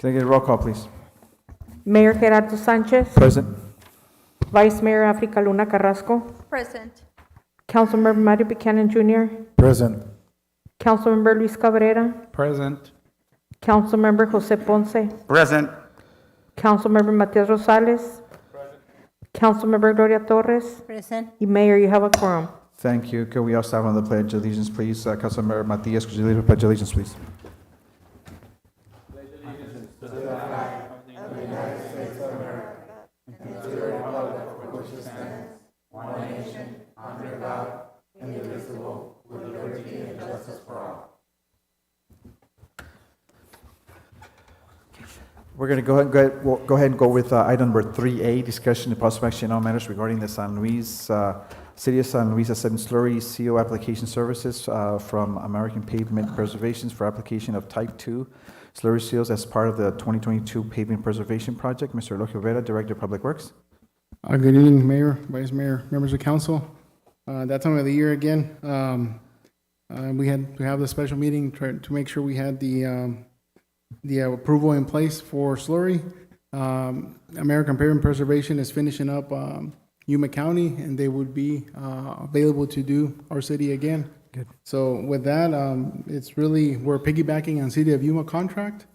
Can I get a roll call, please? Mayor Gerardo Sanchez, Present. Vice Mayor Africa Luna Carrasco, Present. Councilmember Mario Buchanan Jr., Present. Councilmember Luis Cabrera, Present. Councilmember Jose Ponce, Present. Councilmember Matias Rosales, Councilmember Gloria Torres, Present. y Mayor, you have a quorum. Thank you. Could we all start on the Pledge of Allegiance, please? Councilmember Matias, could you lead the Pledge of Allegiance, please? We're going to go ahead and go with item number 3A, discussion and possible action on all matters regarding the San Luis, City of San Luis Ascend Slurry CO application services from American Pavement Preservations for application of Type 2 slurry seals as part of the 2022 pavement preservation project. Mr. Eloy Rivera, Director of Public Works. Good evening, Mayor, Vice Mayor, members of council. That time of the year again, we had to have the special meeting to make sure we had the approval in place for slurry. American Pavement Preservation is finishing up Yuma County, and they would be available to do our city again. Good. So with that, it's really, we're piggybacking on City of Yuma contract.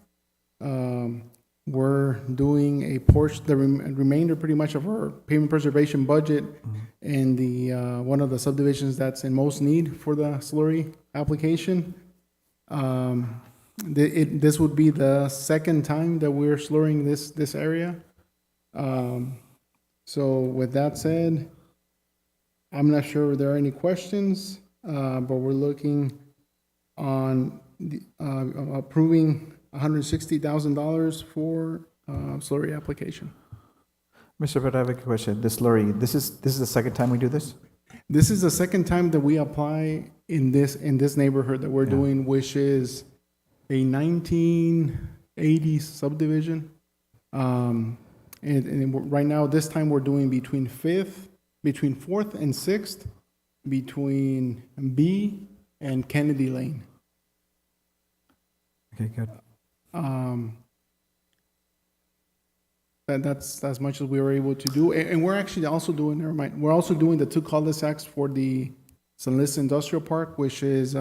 We're doing a portion, the remainder pretty much of our pavement preservation budget in the one of the subdivisions that's in most need for the slurry application. This would be the second time that we're slurring this area. So with that said, I'm not sure if there are any questions, but we're looking on approving $160,000 for slurry application. Mr. Rivera, I have a question. This slurry, this is the second time we do this? This is the second time that we apply in this neighborhood that we're Yeah. doing, which is a 1980s subdivision. And right now, this time we're doing between 4th and 6th, between B and Kennedy Lane. Okay, good. That's as much as we were able to do. And we're actually also doing, never mind, we're also doing the two cul-de-sacs for the San Luis Industrial Park, which is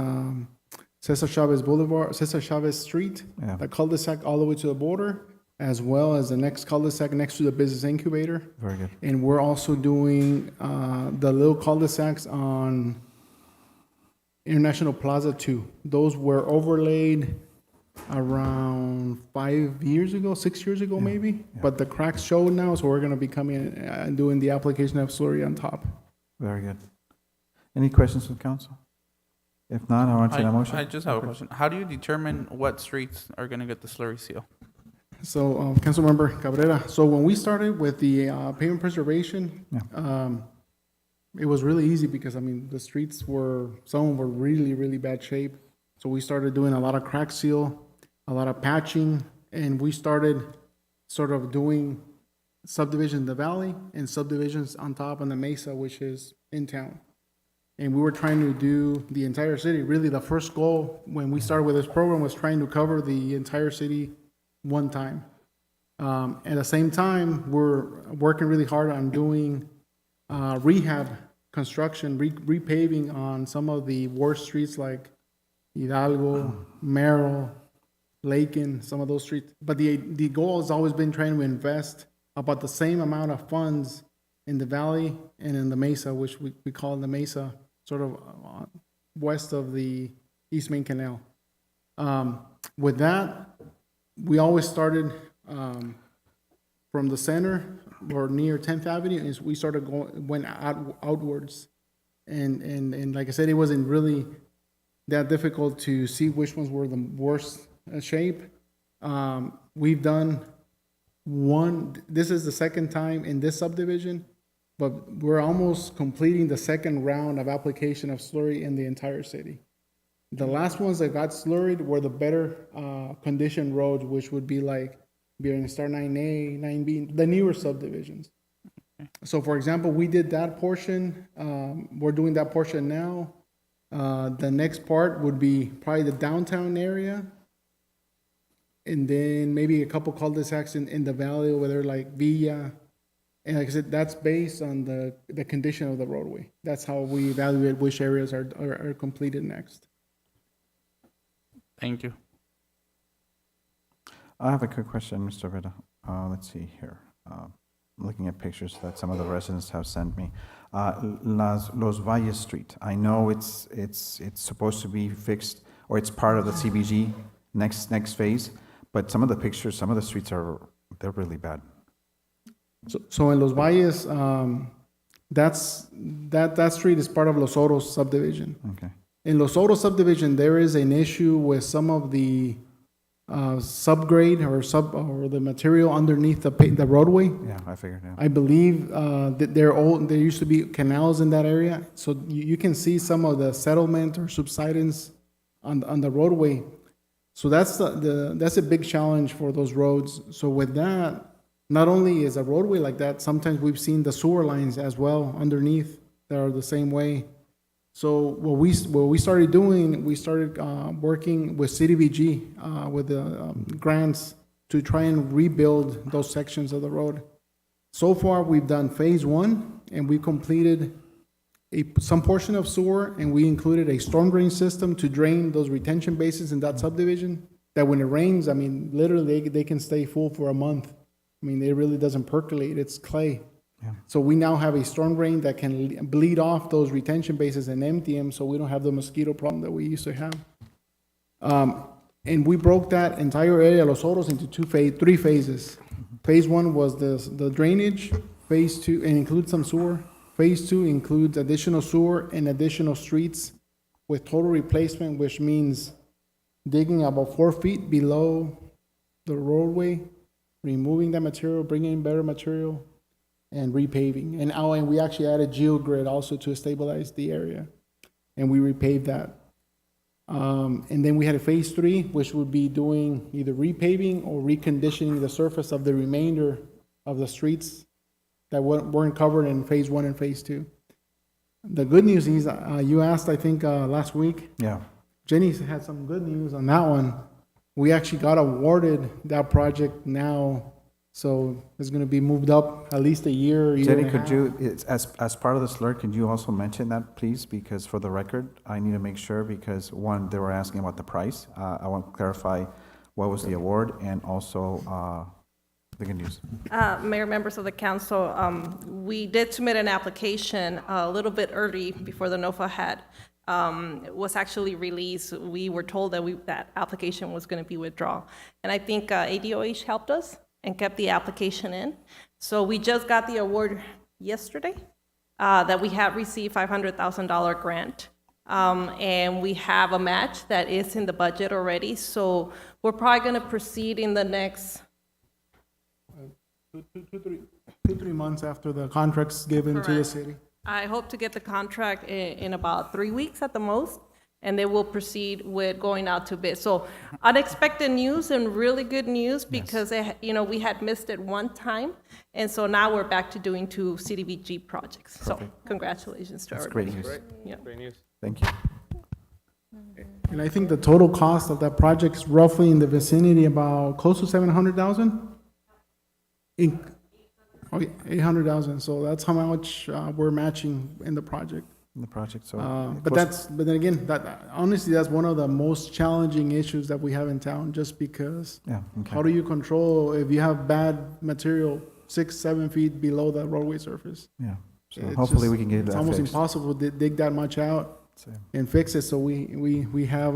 Cesar Chavez Boulevard, Cesar Chavez Street, Yeah. the cul-de-sac all the way to the border, as well as the next cul-de-sac next to the business incubator. Very good. And we're also doing the little cul-de-sacs on International Plaza 2. Those were overlaid around 6 years ago, maybe. yeah. But the cracks show now, so we're going to be coming and doing the application of slurry on top. Very good. Any questions from council? If not, I want to a motion. I just have a question. How do you determine what streets are going to get the slurry seal? So, Councilmember Cabrera, so when we started with the pavement preservation, it was really easy because, I mean, the streets some were really, really bad shape. So we started doing a lot of crack seal, a lot of patching, and we started sort of doing subdivisions in the valley and subdivisions on top on the mesa, which is in town. And we were trying to do the entire city. Really, the first goal when we started with this program was trying to cover the entire city one time. At the same time, we're working really hard on doing rehab construction, repaving on some of the worst streets like Hidalgo, Merrill, Lakin, some of those streets. But the goal has always been trying to invest about the same amount of funds in the valley and in the mesa, which we call the mesa, sort of west of the East Main Canal. With that, we always started from the center or near 10th Avenue, and we went outwards. And like I said, it wasn't really that difficult to see which ones were the worst shape. We've done this is the second time in this subdivision, but we're almost completing the second round of application of slurry in the entire city. The last ones that got slurried were the better condition roads, which would be like Bearing Star 9A, 9B, the newer subdivisions. So for example, we did that portion. We're doing that portion now. The next part would be probably the downtown area and then maybe a couple cul-de-sacs in the valley over there, like Villa. And like I said, that's based on the condition of the roadway. That's how we evaluate which areas are completed next. Thank you. I have a quick question, Mr. Vera. Let's see here. Looking at pictures that some of the residents have sent me. Los Valles Street, I know it's supposed to be fixed, or it's part of the CBG next phase, but some of the pictures, some of the streets they're really bad. So in Los Valles, that street is part of Los Oros subdivision. Okay. In Los Oros subdivision, there is an issue with some of the subgrade or the material underneath the roadway. Yeah, I figured, yeah. I believe that there used to be canals in that area, so you can see some of the settlement or subsidence on the roadway. So that's a big challenge for those roads. So with that, not only is a roadway like that, sometimes we've seen the sewer lines as well underneath that are the same way. So what we started doing, we started working with CDBG with the grants to try and rebuild those sections of the road. So far, we've done phase 1, and we completed some portion of sewer, and we included a storm drain system to drain those retention basins in that subdivision, that when it rains, I mean, literally, they can stay full for a month. I mean, it really doesn't percolate, it's clay. Yeah. So we now have a storm drain that can bleed off those retention bases and empty them, so we don't have the mosquito problem that we used to have. And we broke that entire area, Los Oros, into three phases. Phase 1 was the drainage. Phase 2, and includes some sewer. Phase 2 includes additional sewer and additional streets with total replacement, which means digging about 4 feet below the roadway, removing that material, bringing in better material, and repaving. And we actually added geogrid also to stabilize the area, and we repaved that. And then we had a phase 3, which would be doing either repaving or reconditioning the surface of the remainder of the streets that weren't covered in phase 1 and phase 2. The good news is, you asked, I think, last week. Yeah. Jenny had some good news on that one. We actually got awarded that project now, so it's going to be moved up at least a year Jenny, and a could half. you, as part of the slur, could you also mention that, please? Because for the record, I need to make sure, because one, they were asking about the price. I want to clarify what was the award, and also the good news. Mayor, members of the council, we did submit an application a little bit early before the NOFA had was actually released. We were told that that application was going to be withdrawn. And I think ADOH helped us and kept the application in. So we just got the award yesterday that we have received $500,000 grant. And we have a match that is in the budget already. So we're probably going to proceed in the next 2-3 months after the contract's given to the Correct. city. I hope to get the contract in about 3 weeks at the most, and then we'll proceed with going out to bid. So unexpected news and really good news, because we had missed it one time, and so now we're back to doing 2 CDBG projects. So congratulations to That's everybody. great news. Yeah. Thank you. And I think the total cost of that project is roughly in the vicinity about close to 700,000? 800,000, so that's how much we're matching in the project. In the project, so. But then again, honestly, that's one of the most challenging issues that we have in town, just because Yeah, okay. how do you control if you have bad material 6-7 feet below the roadway surface? Yeah, so It's hopefully just- we can get It's that almost fixed. impossible to dig that much out So, and fix it, so we have,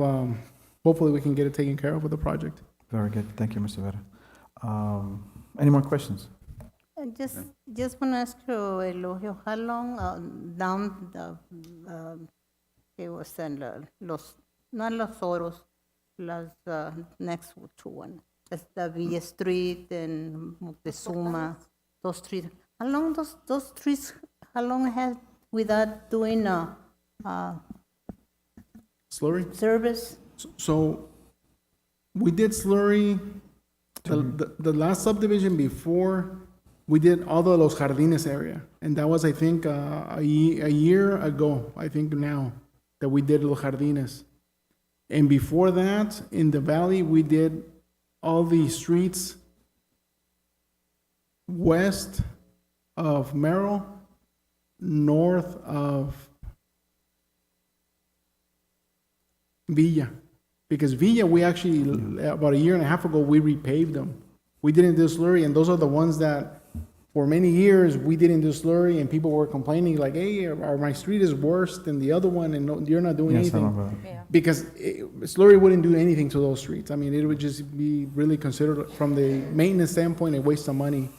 hopefully we can get it taken care of with the project. very good, thank you, Mr. Vera. Any more questions? Just want to ask you, Eulogio, how long down the, it was in not Los Oros, next to one, that's the Villa Street and Moctezuma, those streets. How long those streets, how long have without doing Slurry? service? So we did slurry, the last subdivision before, we did all the Los Jardines area. And that was, I think, a year ago, I think now, that we did Los Jardines. And before that, in the valley, we did all the streets west of Merrill, north of Villa. Because Villa, we actually, about a year and a half ago, we repaved them. We didn't do slurry, and those are the ones that, for many years, we didn't do slurry, and people were complaining like, hey, my street is worse than the other one, and no, you're not doing Yes, I anything. remember. Because slurry wouldn't do anything to those streets. I mean, it would just be really considered, from the maintenance standpoint, a waste of money.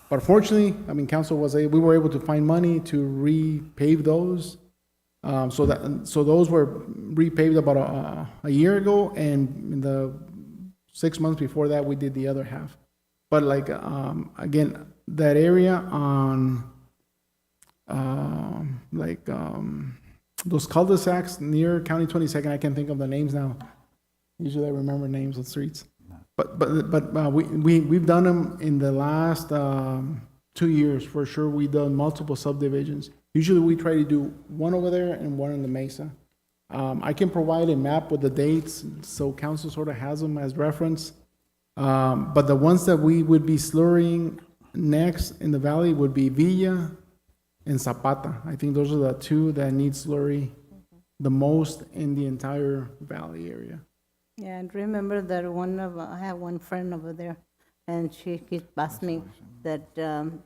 But fortunately, I mean, we were able to find money to repave those. So those were repaved about a year ago, and in the 6 months before that, we did the other half. But like, again, that area on, those cul-de-sacs near County 22nd, I can't think of the names now. Usually I remember names of streets. But we've done them in the last 2 years, for sure. We've done multiple subdivisions. Usually we try to do one over there and one in the Mesa. I can provide a map with the dates, so council sort of has them as reference. But the ones that we would be slurrying next in the valley would be Villa and Zapata. I think those are the two that need slurry the most in the entire valley area. Yeah, and remember that I have one friend over there, and she keeps asking me that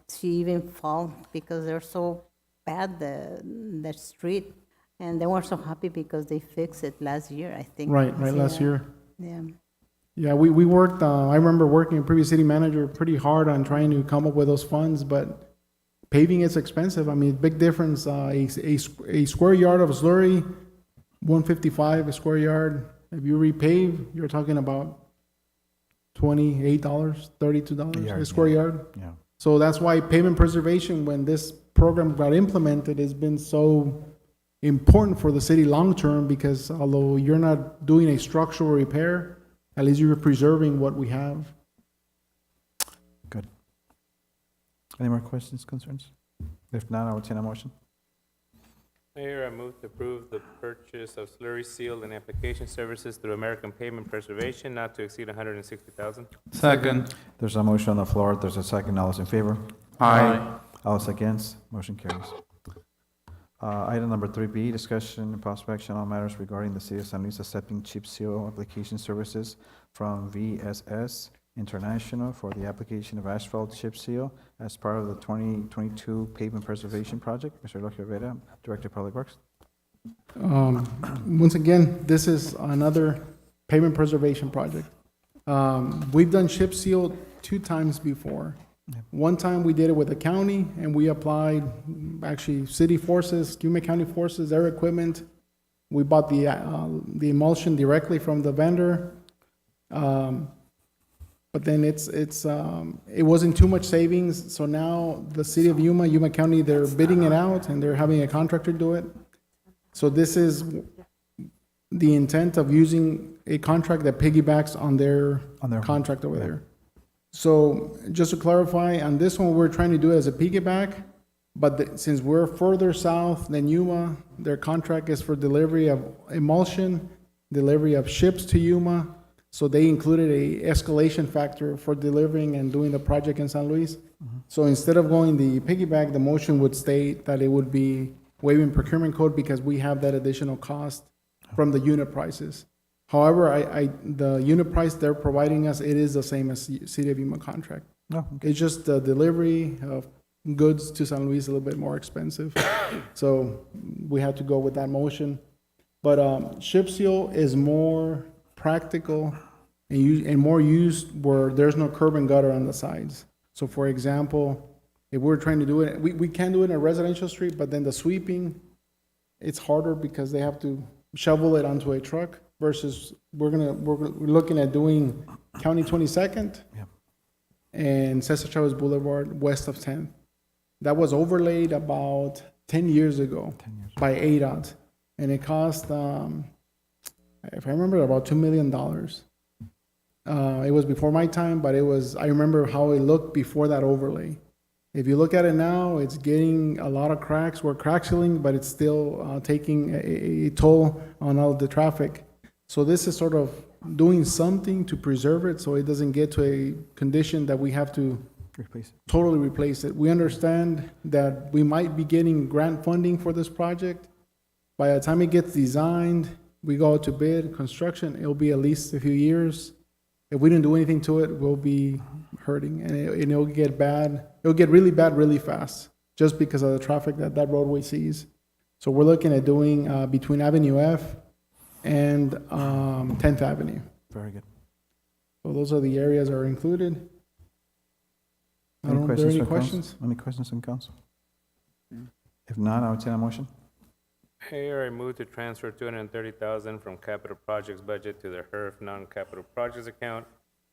she even fall because they're so bad, the street, and they were so happy because they fixed it last year, I think. Right, last Yeah. year. Yeah. Yeah, we worked, I remember working a previous city manager pretty hard on trying to come up with those funds, but paving is expensive. I mean, big difference. A square yard of slurry, $155 a square yard. If you repave, you're talking about $28, $32 a square yard. Yeah. So that's why pavement preservation, when this program got implemented, has been so important for the city long-term, because although you're not doing a structural repair, at least you're preserving what we have. Good. Any more questions, concerns? If not, I will take a motion. Mayor, I move to approve the purchase of slurry seal and application services through American Pavement Preservation not to exceed $160,000. Second. There's a motion on the floor. There's a second. All those in favor? Aye. All those against? Motion carries. Item number 3B, discussion and possible action on matters regarding the city of San Luis accepting chip seal application services from VSS International for the application of asphalt chip seal as part of the 2022 pavement preservation project. Mr. Eloy Rivera, Director of Public Works. Once again, this is another pavement preservation project. We've done chip seal 2 times before. One time we did it with the county, and we applied, actually, city forces, Yuma County forces, their equipment. We bought the emulsion directly from the vendor. But then it wasn't too much savings, so now the city of Yuma County, they're bidding it out, and they're having a contractor do it. So this is the intent of using a contract that piggybacks on their contract over there. So just to clarify, on this one, we're trying to do it as a piggyback, but since we're further south than Yuma, their contract is for delivery of emulsion, delivery of ships to Yuma, so they included a escalation factor for delivering and doing the project in San Luis. So instead of going the piggyback, the motion would state that it would be waiving procurement code because we have that additional cost from the unit prices. However, the unit price they're providing us, it is the same as City of Yuma contract. No, It's just the delivery of goods to San Luis a little bit more expensive. So we had to go with that motion. But chip seal is more practical and more used where there's no curb and gutter on the sides. So for example, if we're trying to do it, we can do it in a residential street, but then the sweeping, it's harder because they have to shovel it onto a truck versus we're looking at doing County 22nd Yep. and Cesar Chavez Boulevard west of 10th. That was overlaid about 10 years ago 10 years. by ADOT, and it cost, if I remember, about $2 million. It was before my time, but I remember how it looked before that overlay. If you look at it now, it's getting a lot of cracks. We're crack sealing, but it's still taking a toll on all the traffic. So this is sort of doing something to preserve it so it doesn't get to a condition that we have to Replace it. totally replace it. We understand that we might be getting grant funding for this project. By the time it gets designed, we go out to bid, construction, it'll be at least a few years. If we didn't do anything to it, we'll be hurting, and it'll get bad. It'll get really bad really fast, just because of the traffic that that roadway sees. So we're looking at doing between Avenue F and 10th Avenue. Very good. So those are the areas that are included. I don't know, are there any from council? questions? Any questions on council? If not, I would entertain a motion. Mayor, I move to transfer 230,000 from capital projects budget to the HERF non-capital projects account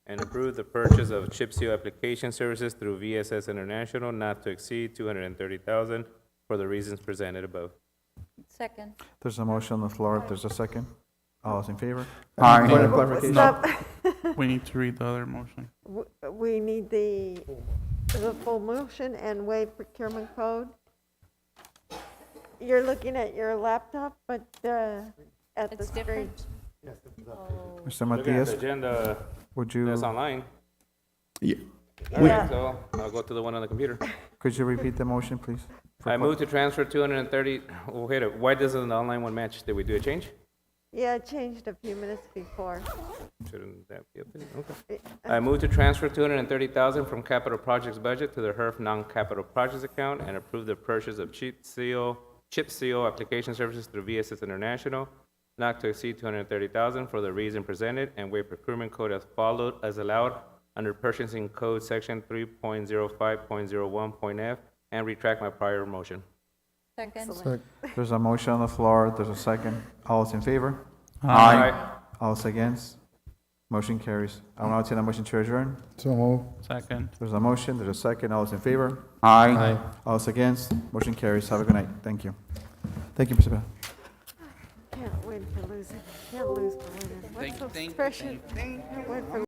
and approve the purchase of chip seal application services through VSS International not to exceed 230,000 for the reasons presented above. Second. There's a motion on the floor. There's a second. All those in favor? Aye. Point of clarification. Stop. We need to read the other motion. We need the full motion and waive procurement code. You're looking at your laptop, but at the screen. Mr. Looking at the Matias, agenda would you, that's online. Yeah. All right, so I'll go to the one on the computer. could you repeat the motion, please? I move to transfer 230, oh, wait, why doesn't the online one match? Did we do a change? Yeah, it changed a few minutes before. Shouldn't that be up there? Okay. I move to transfer 230,000 from capital projects budget to the HERF non-capital projects account and approve the purchase of chip seal application services through VSS International, not to exceed 230,000 for the reason presented, and waive procurement code as followed, as allowed under purchasing code section 3.05.01.f, and retract my prior motion. Second. There's a motion on the floor. There's a second. All those in favor? Aye. All those against? Motion carries. I will now entertain a motion to adjourn. Second. There's a motion. There's a second. All those in favor? Aye. All those against? Motion carries. Have a good night. Thank you. Thank you, Mr. Bell. Can't win for losing. Can't lose for winning. What's so special? Win for